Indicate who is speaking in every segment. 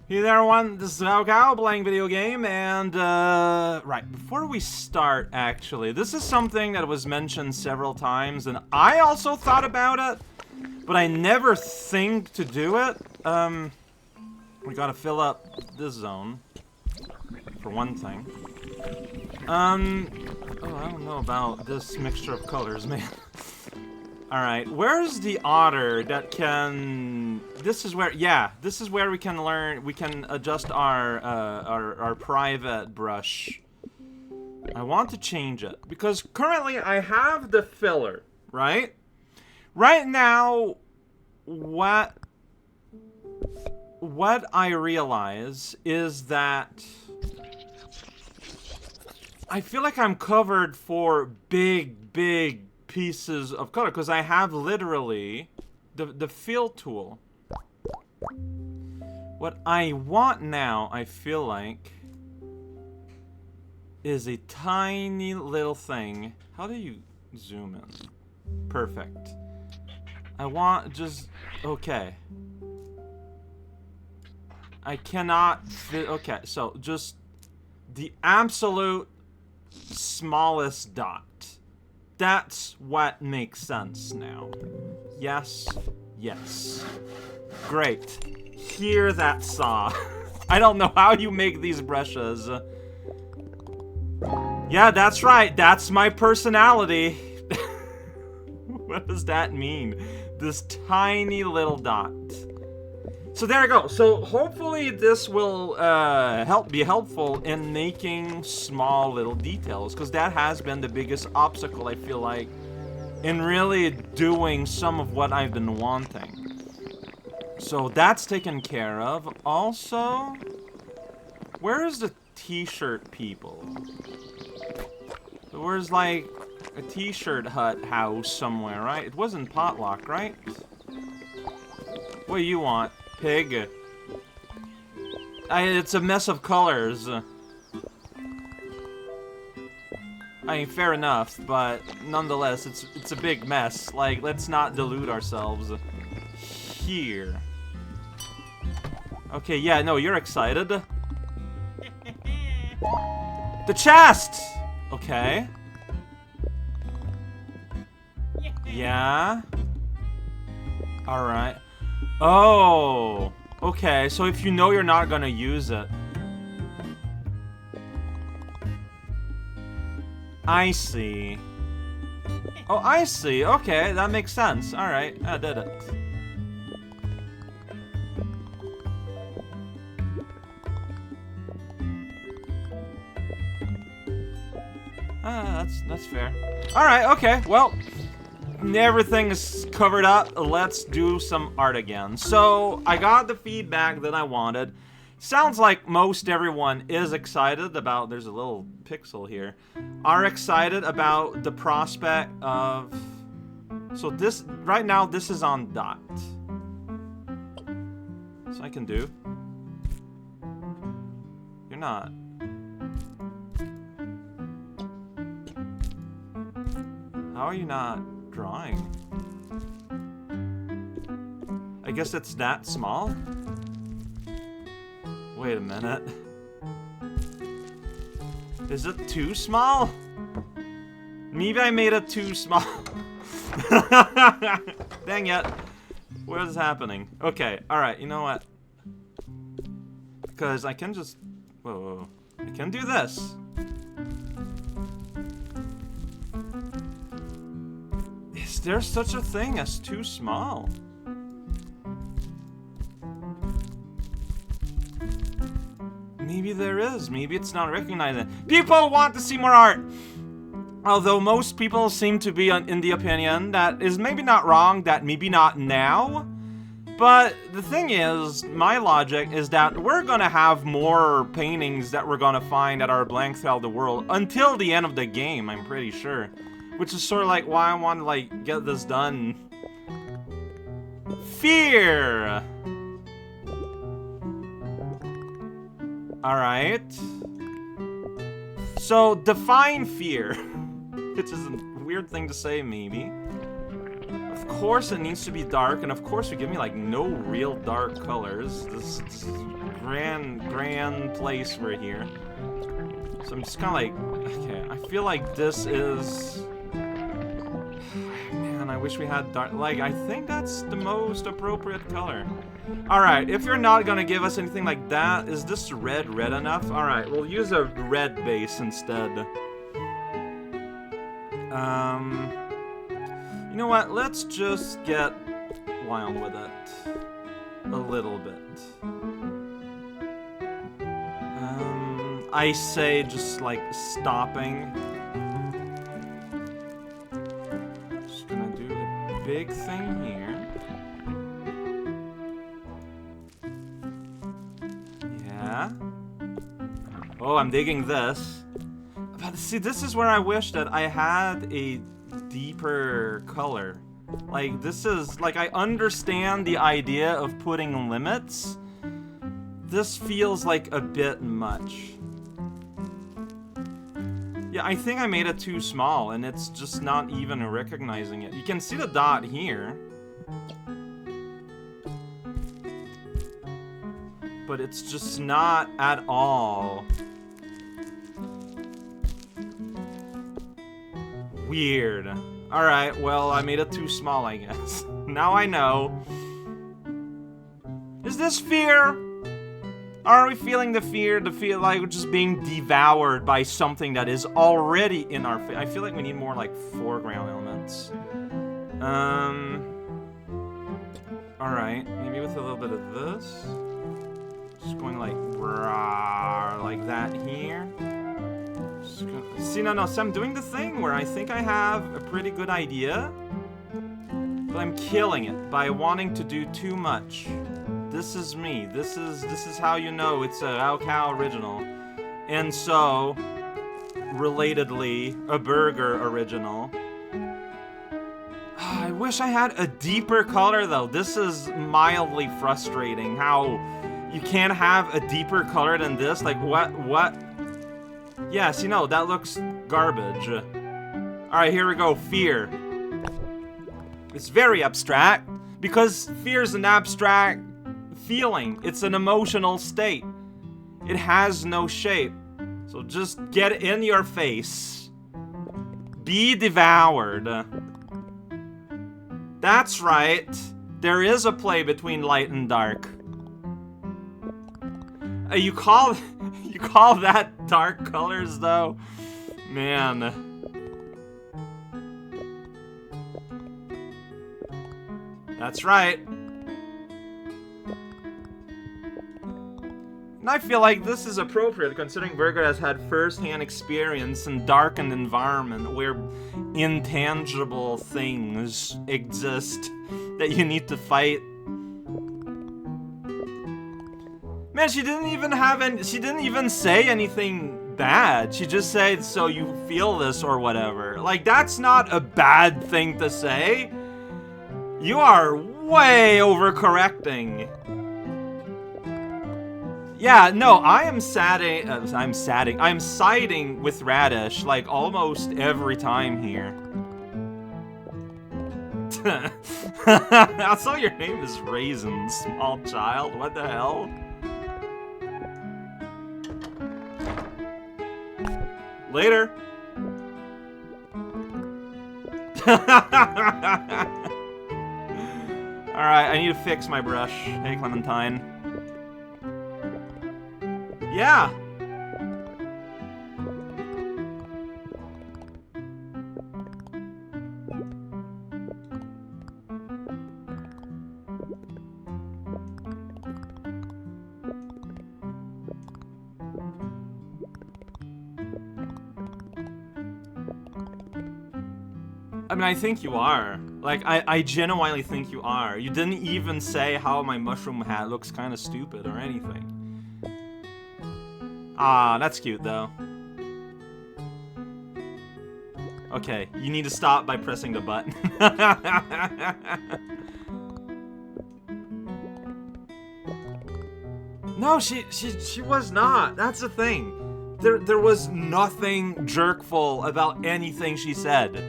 Speaker 1: Hey there everyone, this is Cow playing video game, and right, before we start, actually, this is something that was mentioned several times, and I also thought about it, but I never think to do it. We gotta fill up this zone, for one thing. Oh, I don't know about this mixture of colors, man. Alright, where's the otter that can... This is where, yeah, this is where we can learn, we can adjust our private brush. I want to change it, because currently I have the filler, right? Right now, what I realize is that I feel like I'm covered for big pieces of color, because I have literally the fill tool. What I want now, I feel like, is a tiny little thing. How do you zoom in? Perfect. I want just... Okay. I cannot fit... Okay, so just the absolute smallest dot. That's what makes sense now. Yes. Yes. Great. Hear that saw. I don't know how you make these brushes. Yeah, that's right. That's my personality. What does that mean? This tiny little dot. So there we go. So hopefully this will be helpful in making small little details, because that has been the biggest obstacle, I feel like, in really doing some of what I've been wanting. So that's taken care of. Also, where is the t-shirt people? Where's like a t-shirt hut house somewhere, right? It wasn't Potluck, right? What do you want? Pig. It's a mess of colors. I mean, fair enough, but nonetheless, it's a big mess. Like, let's not delude ourselves. Here. Okay, yeah, no, you're excited. The chest! Okay. Yeah. Alright. Oh, okay, so if you know you're not gonna use it. I see. Oh, I see. Okay, that makes sense. Alright, I did it. That's fair. Alright, okay, well, everything is covered up. Let's do some art again. So, I got the feedback that I wanted. Sounds like most everyone is excited about... There's a little pixel here. Are excited about the prospect of... So this... Right now, this is on dot. So I can do... You're not... How are you not drawing? I guess it's that small? Wait a minute. Is it too small? Maybe I made it too small. Dang it. What is happening? Okay, alright, you know what? Because I can just... Whoa. I can do this. Is there such a thing as too small? Maybe there is. Maybe it's not recognizing. People want to see more art! Although most people seem to be in the opinion that is maybe not wrong, that maybe not now. But the thing is, my logic is that we're gonna have more paintings that we're gonna find at our blank throughout the world until the end of the game, I'm pretty sure. Which is sort of like why I want to, like, get this done. Fear! Alright. So, define fear. Which is a weird thing to say, maybe. Of course it needs to be dark, and of course you give me, like, no real dark colors. This is grand place we're here. So I'm just kind of like, okay, I feel like this is... Man, I wish we had dark... Like, I think that's the most appropriate color. Alright, if you're not gonna give us anything like that, is this red enough? Alright, we'll use a red base instead. You know what? Let's just get wild with it. A little bit. I say just like stopping. Just gonna do a big thing here. Yeah. Oh, I'm digging this. But see, this is where I wish that I had a deeper color. Like, this is, like, I understand the idea of putting limits. This feels like a bit much. Yeah, I think I made it too small, and it's just not even recognizing it. You can see the dot here. But it's just not at all weird. Alright, well, I made it too small, I guess. Now I know. Is this fear? Are we feeling the fear? The feel like we're just being devoured by something that is already in our face? I feel like we need more, like, foreground elements. Alright, maybe with a little bit of this. Just going like, like that here. See, no, so I'm doing the thing where I think I have a pretty good idea, but I'm killing it by wanting to do too much. This is me. This is how you know it's a raocow original. And so, relatedly, a burger original. I wish I had a deeper color, though. This is mildly frustrating, how you can't have a deeper color than this. Like, what? Yes, you know, that looks garbage. Alright, here we go. Fear. It's very abstract, because fear is an abstract feeling. It's an emotional state. It has no shape. So just get in your face. Be devoured. That's right. There is a play between light and dark. You call that dark colors, though? Man. That's right. And I feel like this is appropriate, considering Burger has had first-hand experience in darkened environment where intangible things exist that you need to fight. Man, she didn't even say anything bad. She just said, so you feel this or whatever. Like, that's not a bad thing to say. You are way overcorrecting. Yeah, no, I'm siding with Radish, like, almost every time here. I saw your name is Raisin, small child. What the hell? Later. Alright, I need to fix my brush. Hey, Clementine. Yeah! I mean, I think you are. Like, I genuinely think you are. You didn't even say how my mushroom hat looks kind of stupid or anything. Ah, that's cute, though. Okay, you need to stop by pressing the button. No, she was not. That's the thing. There was nothing jerkful about anything she said.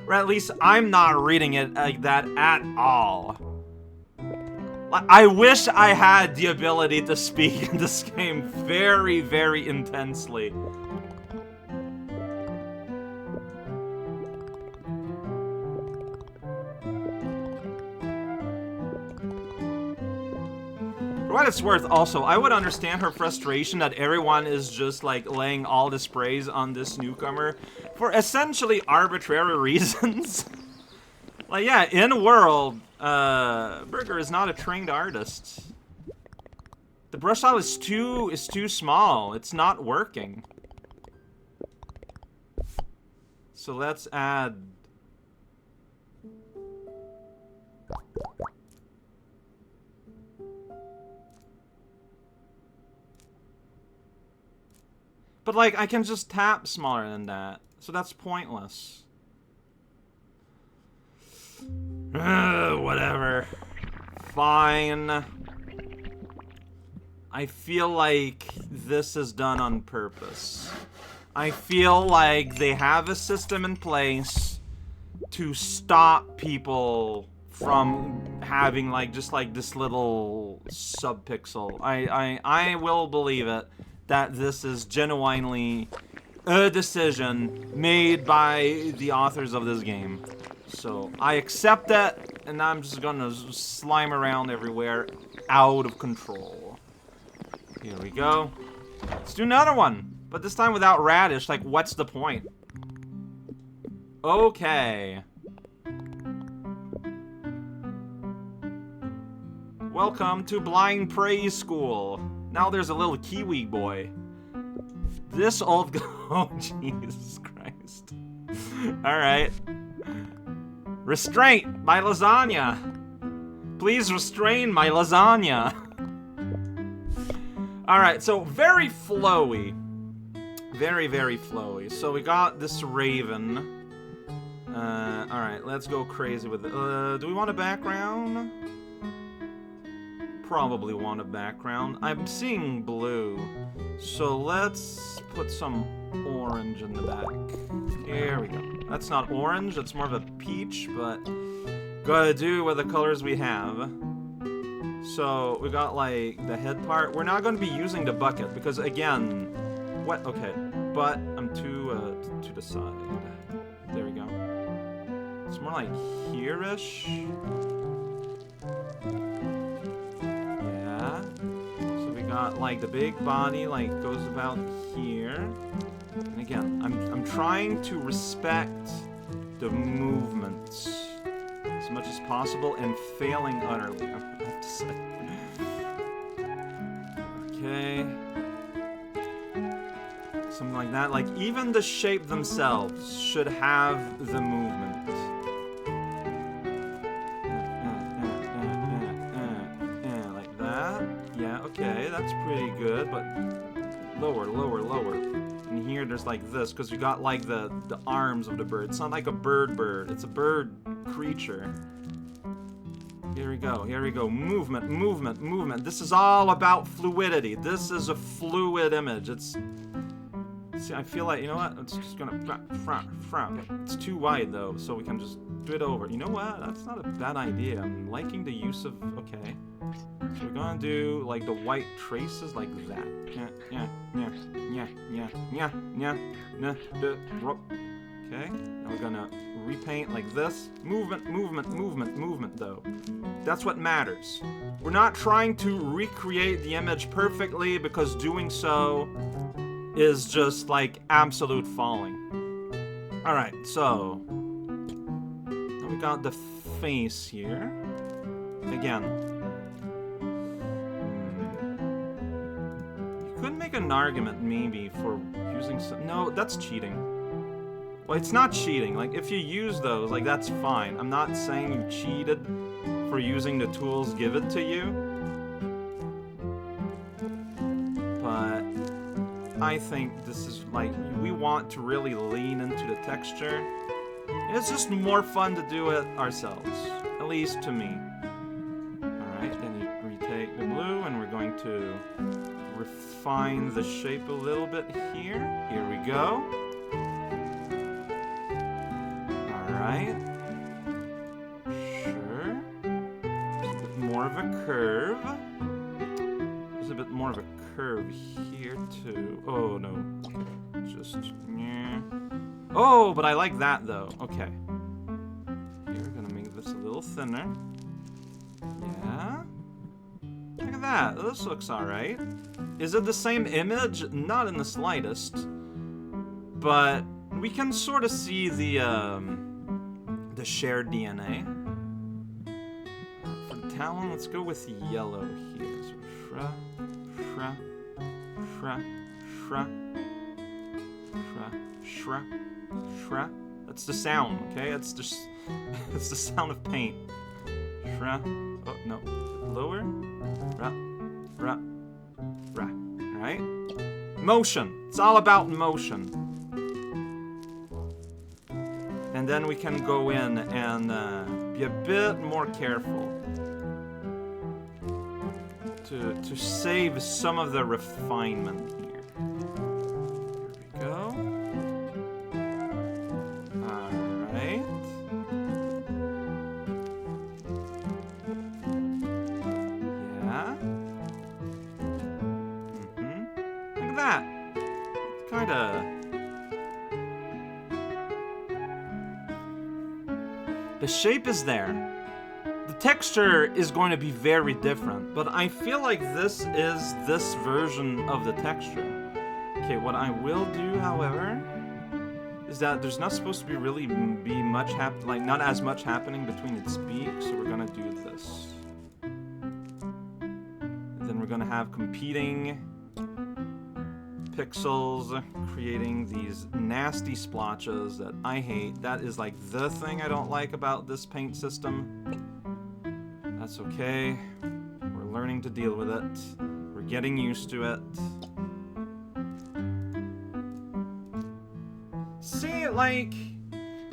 Speaker 1: Or at least I'm not reading it like that at all. I wish I had the ability to speak in this game very, very intensely. For what it's worth, also, I would understand her frustration that everyone is just, like, laying all the sprays on this newcomer for essentially arbitrary reasons. Like, yeah, in world, Burger is not a trained artist. The brush style is too small. It's not working. So let's add... But, like, I can just tap smaller than that. So that's pointless. Whatever. Fine. I feel like this is done on purpose. I feel like they have a system in place to stop people from having, like, just, like, this little subpixel. I will believe it. That this is genuinely a decision made by the authors of this game. So, I accept that, and I'm just gonna slime around everywhere, out of control. Here we go. Let's do another one, but this time without radish. Like, what's the point? Okay. Welcome to Blind Praise School. Now there's a little Kiwi boy. This old... Oh, Jesus Christ. Alright. Restraint, my lasagna. Please restrain my lasagna. Alright, so very flowy. Very, very flowy. So we got this raven. Alright, let's go crazy with it. Do we want a background? Probably want a background. I'm seeing blue. So let's put some orange in the back. There we go. That's not orange, that's more of a peach, but gotta do with the colors we have. So we got like the head part. We're not gonna be using the bucket because again, what? Okay, but I'm to the side. There we go. It's more like here-ish. Yeah. So we got like the big body like goes about here. And again, I'm trying to respect the movements as much as possible and failing utterly, I have to say. Okay. Something like that. Like, even the shape themselves should have the movement. Like that. Yeah, okay, that's pretty good, but lower, lower, lower. And here there's like this, because you got like the arms of the bird. It's not like a bird, it's a bird creature. Here we go, here we go. Movement, movement, movement. This is all about fluidity. This is a fluid image. It's... See, I feel like, you know what? It's just gonna... It's too wide, though, so we can just do it over. You know what? That's not a bad idea. I'm liking the use of... Okay. So we're gonna do, like, the white traces like that. Okay. Now we're gonna repaint like this. Movement, movement, movement, movement, though. That's what matters. We're not trying to recreate the image perfectly, because doing so is just, like, absolute falling. Alright, so... Now we got the face here. Again. You could make an argument, maybe, for using some... No, that's cheating. Well, it's not cheating. Like, if you use those, like, that's fine. I'm not saying you cheated for using the tools given to you. But I think this is, like, we want to really lean into the texture. It's just more fun to do it ourselves. At least to me. Alright, then you retake the blue, and we're going to refine the shape a little bit here. Here we go. Alright. Sure. Just a bit more of of a curve. There's a bit more of a curve here too. Oh no. Just yeah. Oh, but I like that though. Okay. Here, we're gonna make this a little thinner. Yeah. Look at that. This looks alright. Is it the same image? Not in the slightest. But we can sort of see the shared DNA. For the talon, let's go with yellow here. So shra, shra, shra, shra, shra, shra, shra. That's the sound, okay? It's just it's the sound of paint. Shra. Oh no. Lower. Ra, ra, ra. Alright? Motion. It's all about motion. And then we can go in and be a bit more careful to save some of the refinement here. Here we go. Alright. Yeah. Look at that. Kinda. The shape is there. The texture is going to be very different, but I feel like this is this version of the texture. Okay, what I will do, however, is that there's not supposed to be really much not as much happening between its beak, so we're gonna do this. And then we're gonna have competing pixels creating these nasty splotches that I hate. That is like the thing I don't like about this paint system. That's okay. We're learning to deal with it. We're getting used to it. See, like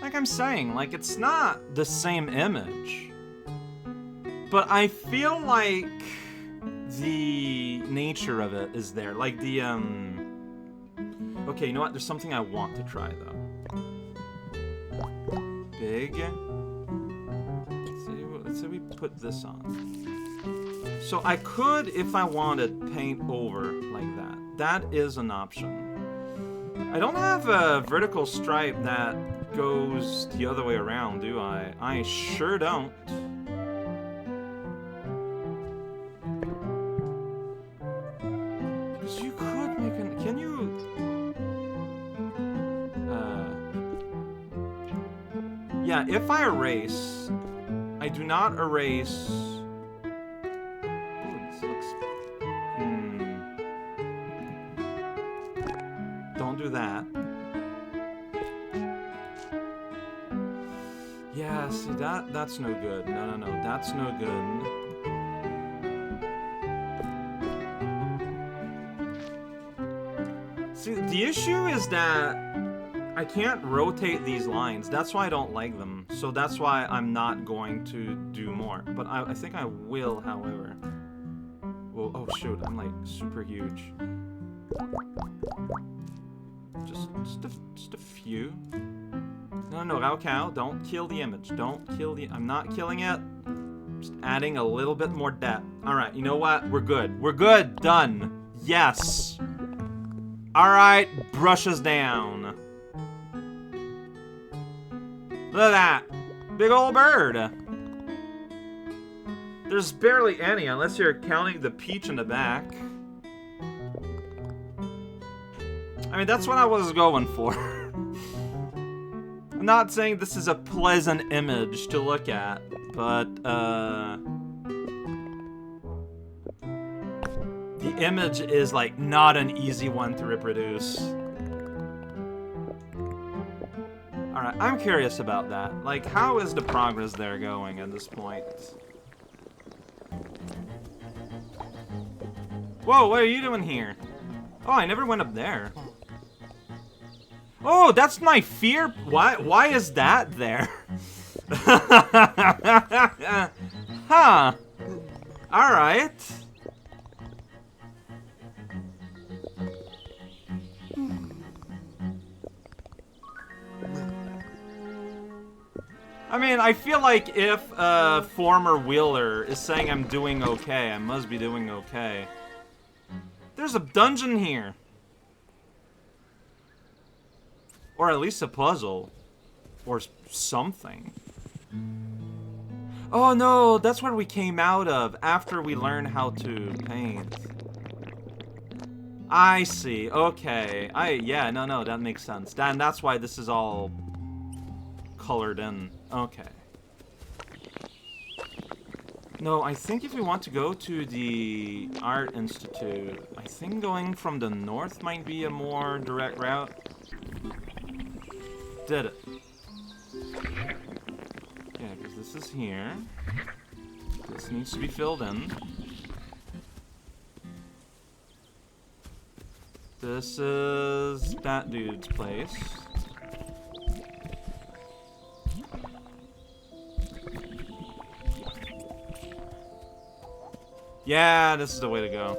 Speaker 1: I'm saying, like it's not the same image. But I feel like the nature of it is there. Like the okay, you know what? There's something I want to try, though. Big. Let's say we put this on. So I could, if I wanted, paint over like that. That is an option. I don't have a vertical stripe that goes the other way around, do I? I sure don't. Because you could make an... Can you... Yeah, if I erase, I do not erase... Oh, this looks... Don't do that. Yeah, see, that's no good. No, that's no good. See, the issue is that I can't rotate these lines. That's why I don't like them. So that's why I'm not going to do more. But I think I will, however. Well, oh shoot, I'm like super huge. Just a few. No, Raocow, don't kill the image. Don't kill the... I'm not killing it. Just adding a little bit more depth. Alright, you know what? We're good. We're good. Done. Yes. Alright, brushes down. Look at that. Big old bird. There's barely any, unless you're counting the peach in the back. I mean, that's what I was going for. I'm not saying this is a pleasant image to look at, but, the image is, like, not an easy one to reproduce. Alright, I'm curious about that. Like, how is the progress there going at this point? Whoa, what are you doing here? Oh, I never went up there. Oh, that's my fear. Why is that there? Huh. Alright. I mean, I feel like if a former wheeler is saying I'm doing okay, I must be doing okay. There's a dungeon here. Or at least a puzzle. Or something. Oh no, that's where we came out of after we learned how to paint. I see, okay. Yeah, no, that makes sense. That's why this is all colored in. Okay. No, I think if we want to go to the Art Institute, I think going from the north might be a more direct route. Did it. Yeah, because this is here. This needs to be filled in. This is that dude's place. Yeah, this is the way to go.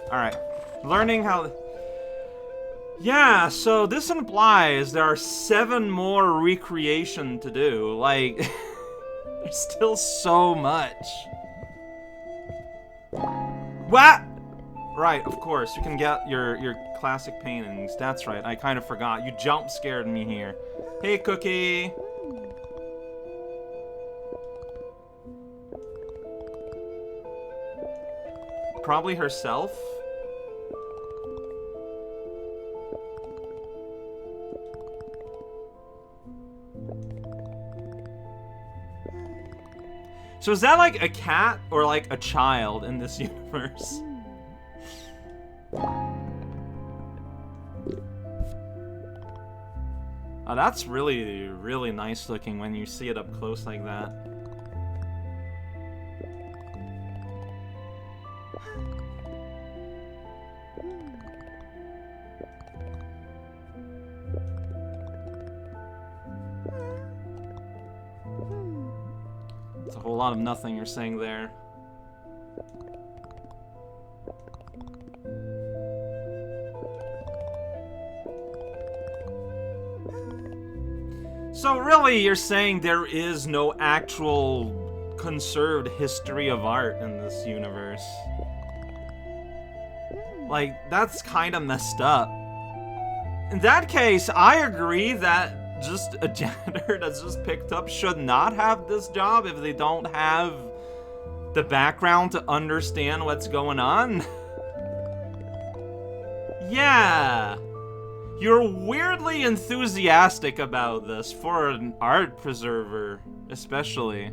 Speaker 1: Alright. Learning how... Yeah, so this implies there are 7 more recreation to do. Like, there's still so much. What? Right, of course, you can get your classic paintings. That's right, I kind of forgot. You jump scared me here. Hey, Cookie. Probably herself. So is that like a cat or like a child in this universe? Oh, that's really, really nice looking when you see it up close like that. It's a whole lot of nothing you're saying there. So really, you're saying there is no actual conserved history of art in this universe. Like, that's kind of messed up. In that case, I agree that just a janitor that's just picked up should not have this job if they don't have the background to understand what's going on. Yeah. You're weirdly enthusiastic about this for an art preserver, especially.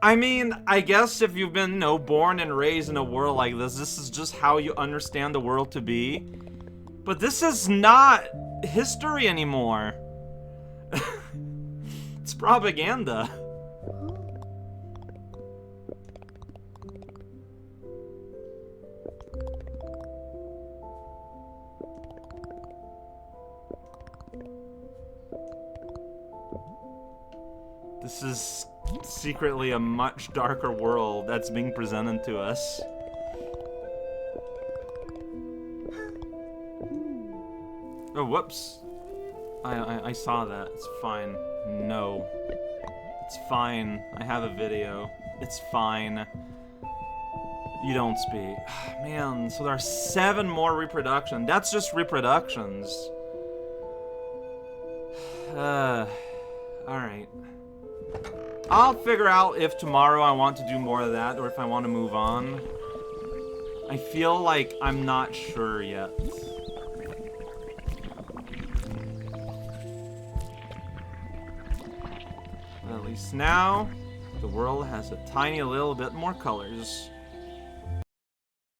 Speaker 1: I mean, I guess if you've been, born and raised in a world like this is just how you understand the world to be. But this is not history anymore. It's propaganda. This is secretly a much darker world that's being presented to us. Oh, whoops. I saw that. It's fine. No. It's fine. I have a video. It's fine. You don't speak. Man, so there are 7 more reproductions. That's just reproductions. Alright. I'll figure out if tomorrow I want to do more of that or if I want to move on. I feel like I'm not sure yet. At least now, the world has a tiny little bit more colors.